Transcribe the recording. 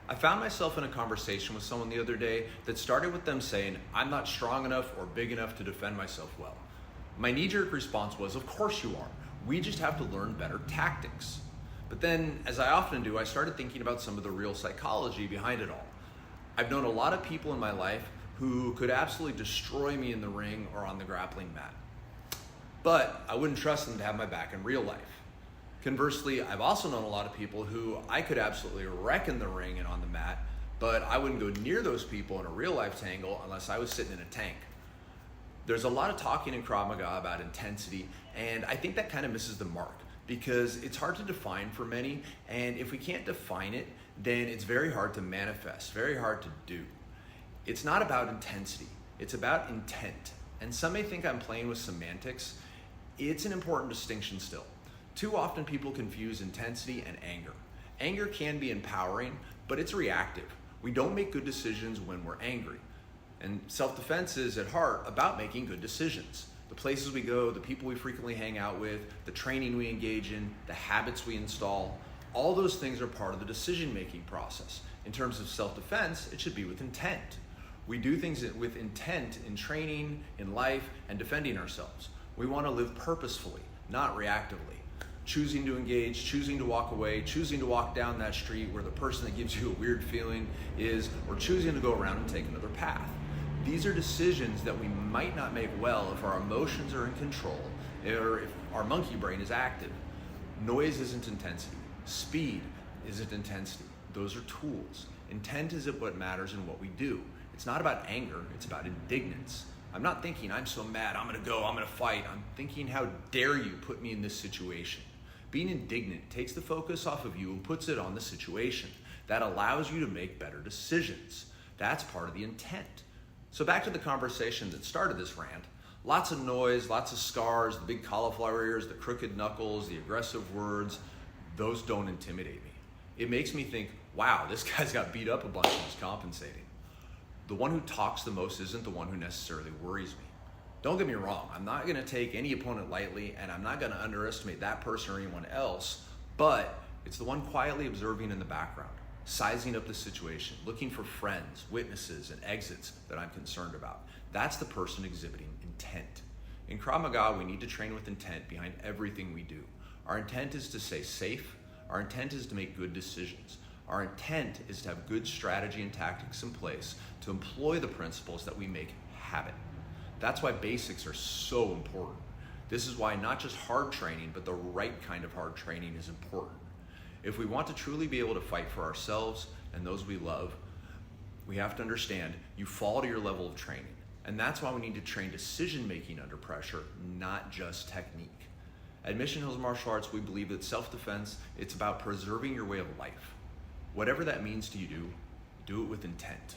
I found myself in a conversation with someone the other day that started with them saying, I'm not strong enough or big enough to defend myself well. My knee-jerk response was, of course you are. We just have to learn better tactics. But then, as I often do, I started thinking about some of the real psychology behind it all. I've known a lot of people in my life who could absolutely destroy me in the ring or on the grappling mat. But I wouldn't trust them to have my back in real life. Conversely, I've also known a lot of people who I could absolutely wreck in the ring and on the mat, but I wouldn't go near those people in a real life tangle unless I was sitting in a tank. There's a lot of talking in Krav Maga about intensity, and I think that kind of misses the mark because it's hard to define for many, and if we can't define it, then it's very hard to manifest, very hard to do. It's not about intensity, it's about intent. And some may think I'm playing with semantics. It's an important distinction still. Too often people confuse intensity and anger. Anger can be empowering, but it's reactive. We don't make good decisions when we're angry. And self-defense is at heart about making good decisions. The places we go, the people we frequently hang out with, the training we engage in, the habits we install, all those things are part of the decision-making process. In terms of self-defense, it should be with intent. We do things with intent in training, in life, and defending ourselves. We want to live purposefully, not reactively. Choosing to engage, choosing to walk away, choosing to walk down that street where the person that gives you a weird feeling is, or choosing to go around and take another path. These are decisions that we might not make well if our emotions are in control, or if our monkey brain is active. Noise isn't intensity. Speed isn't intensity. Those are tools. Intent is what matters in what we do. It's not about anger, it's about indignance. I'm not thinking, I'm so mad, I'm gonna go, I'm gonna fight. I'm thinking, how dare you put me in this situation? Being indignant takes the focus off of you and puts it on the situation. That allows you to make better decisions. That's part of the intent. So back to the conversation that started this rant. Lots of noise, lots of scars, the big cauliflower ears, the crooked knuckles, the aggressive words. Those don't intimidate me. It makes me think, wow, this guy's got beat up a bunch and he's compensating. The one who talks the most isn't the one who necessarily worries me. Don't get me wrong, I'm not gonna take any opponent lightly and I'm not gonna underestimate that person or anyone else, but it's the one quietly observing in the background, sizing up the situation, looking for friends, witnesses, and exits that I'm concerned about. That's the person exhibiting intent. In Krav Maga, we need to train with intent behind everything we do. Our intent is to stay safe. Our intent is to make good decisions. Our intent is to have good strategy and tactics in place to employ the principles that we make habit. That's why basics are so important. This is why not just hard training, but the right kind of hard training is important. If we want to truly be able to fight for ourselves and those we love, we have to understand you fall to your level of training. And that's why we need to train decision-making under pressure, not just technique. At Mission Hills Martial Arts, we believe that self-defense, it's about preserving your way of life. Whatever that means to you, do it with intent.